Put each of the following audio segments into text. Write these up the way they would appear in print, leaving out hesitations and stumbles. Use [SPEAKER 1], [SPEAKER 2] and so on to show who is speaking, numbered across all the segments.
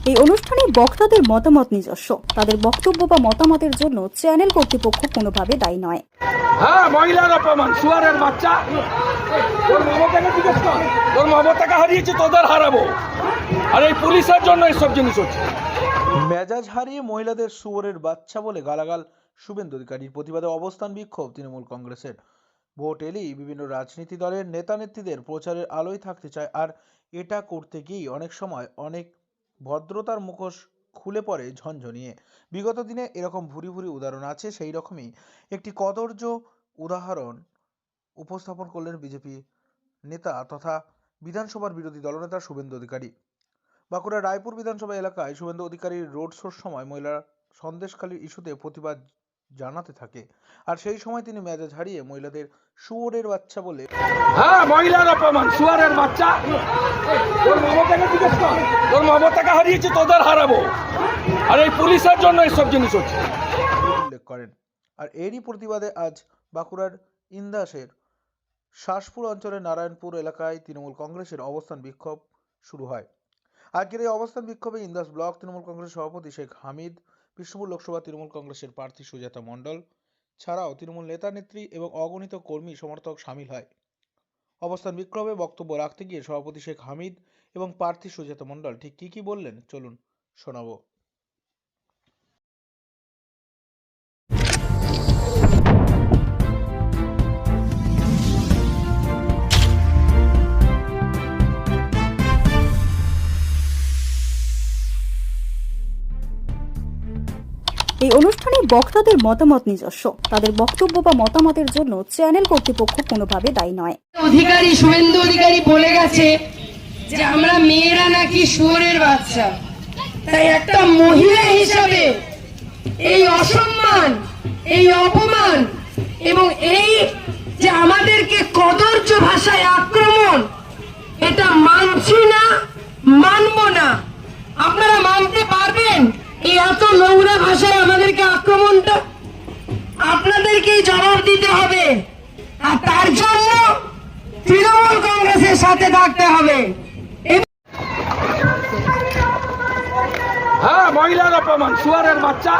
[SPEAKER 1] এই অনুষ্ঠানে বক্তাদের মতামত নিজস্ব। তাদের বক্তব্য বা মতামতের জন্য চ্যানেল কর্তৃপক্ষ কোনোভাবে দায়ী নয়।
[SPEAKER 2] হ্যাঁ, মহিলার অপমান, শুয়ারের বাচ্চা। তোর মমতাকে জিজ্ঞেস কর, তোর মমতাকে হারিয়েছি, তোদের হারাবো। আর এই পুলিশের জন্য এইসব জিনিস হচ্ছে।
[SPEAKER 3] মেজাজ হারিয়ে মহিলাদের শুয়োরের বাচ্চা বলে গালাগাল শুভেন্দু অধিকারীর প্রতিবাদে অবস্থান বিক্ষোভ তৃণমূল কংগ্রেসের। ভোট এলেই বিভিন্ন রাজনীতি দলের নেতা নেত্রীদের প্রচারের আলোয় থাকতে চায়, আর এটা করতে গিয়েই অনেক সময় অনেক ভদ্রতার মুখোশ খুলে পড়ে ঝনঝনিয়ে। বিগত দিনে এরকম ভুরি ভুরি উদাহরণ আছে। সেই রকমই একটি কদর্য উদাহরণ উপস্থাপন করলেন বিজেপি নেতা তথা বিধানসভার বিরোধী দলনেতা শুভেন্দু অধিকারী। বাঁকুড়ার রায়পুর বিধানসভা এলাকায় শুভেন্দু অধিকারীর রোড শোর সময় মহিলারা সন্দেশখালীর ইস্যুতে প্রতিবাদ জানাতে থাকে, আর সেই সময় তিনি মেজাজ হারিয়ে মহিলাদের শুয়োরের বাচ্চা বলে।
[SPEAKER 2] হ্যাঁ, মহিলার অপমান, শুয়ারের বাচ্চা। তোর মমতাকে জিজ্ঞেস কর, তোর মমতাকে হারিয়েছি, তোদের হারাবো। আর এই পুলিশের জন্য এইসব জিনিস হচ্ছে
[SPEAKER 3] উল্লেখ করেন। আর এরই প্রতিবাদে আজ বাঁকুড়ার ইন্দাসের শাসপুর অঞ্চলের নারায়ণপুর এলাকায় তৃণমূল কংগ্রেসের অবস্থান বিক্ষোভ শুরু হয়। আজকের এই অবস্থান বিক্ষোভে ইন্দাস ব্লক তৃণমূল কংগ্রেস সভাপতি শেখ হামিদ, বিষ্ণুপুর লোকসভা তৃণমূল কংগ্রেসের প্রার্থী সুজাতা মণ্ডল ছাড়াও তৃণমূল নেতা নেত্রী এবং অগণিত কর্মী সমর্থক সামিল হয়। অবস্থান বিক্ষোভে বক্তব্য রাখতে গিয়ে সভাপতি শেখ হামিদ এবং প্রার্থী সুজাতা মণ্ডল ঠিক কি বললেন চলুন শোনাবো।
[SPEAKER 1] এই অনুষ্ঠানে বক্তাদের মতামত নিজস্ব। তাদের বক্তব্য বা মতামতের জন্য চ্যানেল কর্তৃপক্ষ কোনোভাবে দায়ী নয়।
[SPEAKER 4] অধিকারী শুভেন্দু অধিকারী বলে গেছে যে আমরা মেয়েরা নাকি শুয়োরের বাচ্চা। তাই একটা মহিলা হিসাবে এই অসম্মান, এই অপমান এবং এই যে আমাদেরকে কদর্য ভাষায় আক্রমণ, এটা মানছি না, মানব না। আপনারা মানতে পারবেন এই এত নোংরা ভাষায় আমাদেরকে আক্রমণটা? আপনাদেরকেই জবাব দিতে হবে, আর তার জন্য তৃণমূল কংগ্রেসের সাথে থাকতে হবে।
[SPEAKER 2] হ্যাঁ, মহিলার অপমান, শুয়ারের বাচ্চা।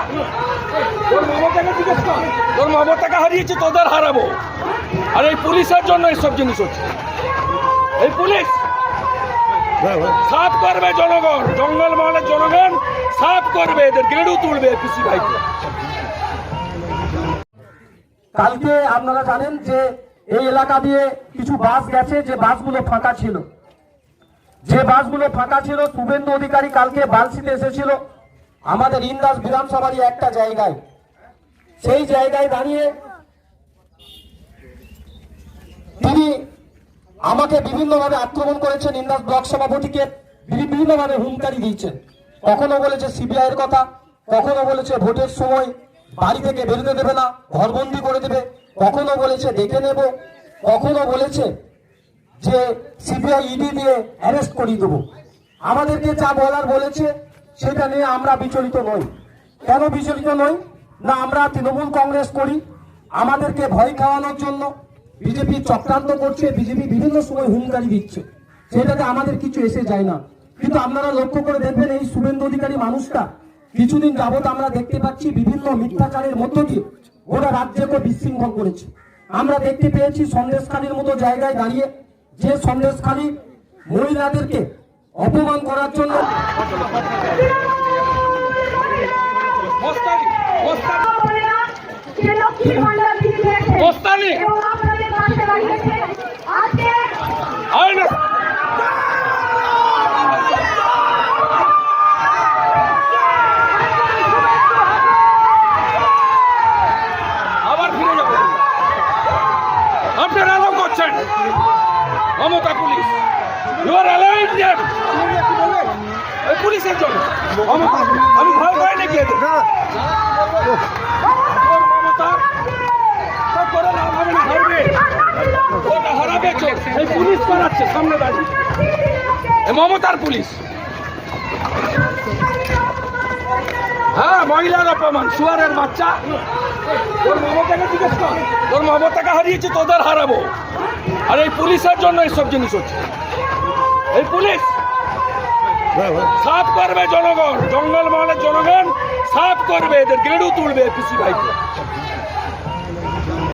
[SPEAKER 2] তোর মমতাকে জিজ্ঞেস কর, তোর মমতাকে হারিয়েছি, তোদের হারাবো। আর এই পুলিশের জন্য এইসব জিনিস হচ্ছে। এই পুলিশ সাফ করবে জনগণ, জঙ্গল মহলের জনগণ সাফ করবে, এদের গেড়ু তুলবে পিসি ভাইকে।
[SPEAKER 5] কালকে আপনারা জানেন যে এই এলাকা দিয়ে কিছু বাস গেছে, যে বাসগুলো ফাঁকা ছিল, শুভেন্দু অধিকারী কালকে বালসিতে এসেছিল আমাদের ইন্দাস বিধানসভারই একটা জায়গায়। সেই জায়গায় দাঁড়িয়ে তিনি আমাকে বিভিন্নভাবে আক্রমণ করেছেন, ইন্দাস ব্লক সভাপতিকে বিভিন্নভাবে হুঁশিয়ারি দিয়েছেন। কখনো বলেছে সিবিআই এর কথা, কখনো বলেছে ভোটের সময় বাড়ি থেকে বেরোতে দেবে না, ঘরবন্দি করে দেবে, কখনো বলেছে দেখে নেব, কখনো বলেছে যে সিবিআই ইডি দিয়ে অ্যারেস্ট করিয়ে দেবো। আমাদেরকে যা বলার বলেছে সেটা নিয়ে আমরা বিচলিত নই। কেন বিচলিত নই? না, আমরা তৃণমূল কংগ্রেস করি, আমাদেরকে ভয় খাওয়ানোর জন্য বিজেপি চক্রান্ত করছে, বিজেপি বিভিন্ন সময় হুঁশিয়ারি দিচ্ছে, সেটাতে আমাদের কিছু এসে যায় না। কিন্তু আপনারা লক্ষ্য করে দেখবেন এই শুভেন্দু অধিকারী মানুষটা কিছুদিন যাবত আমরা দেখতে পাচ্ছি বিভিন্ন মিথ্যাচারের মধ্য দিয়ে গোটা রাজ্যকে বিশৃঙ্খল করেছে। আমরা দেখতে পেয়েছি সন্দেশখালীর মতো জায়গায় দাঁড়িয়ে, যে সন্দেশখালী মহিলাদেরকে অপমান করার জন্য
[SPEAKER 2] আবার ফিরে যাবো। আপনারা আলাপ করছেন Mamata police, you are allowing them. এই পুলিশের জন্য আমি ভয় পাই নাকি এদের? মমতা করে না, হারবে, ওটা হারাবে। এই পুলিশ করাচ্ছে সামনে দাঁড়িয়ে, মমতার পুলিশ। হ্যাঁ, মহিলার অপমান, শুয়ারের বাচ্চা। তোর মমতাকে জিজ্ঞেস কর, তোর মমতাকে হারিয়েছি, তোদের হারাবো। আর এই পুলিশের জন্য এইসব জিনিস হচ্ছে। এই পুলিশ সাফ করবে জনগণ, জঙ্গলমহলের জনগণ সাফ করবে, এদের গেড়ু তুলবে পিসি ভাইকে।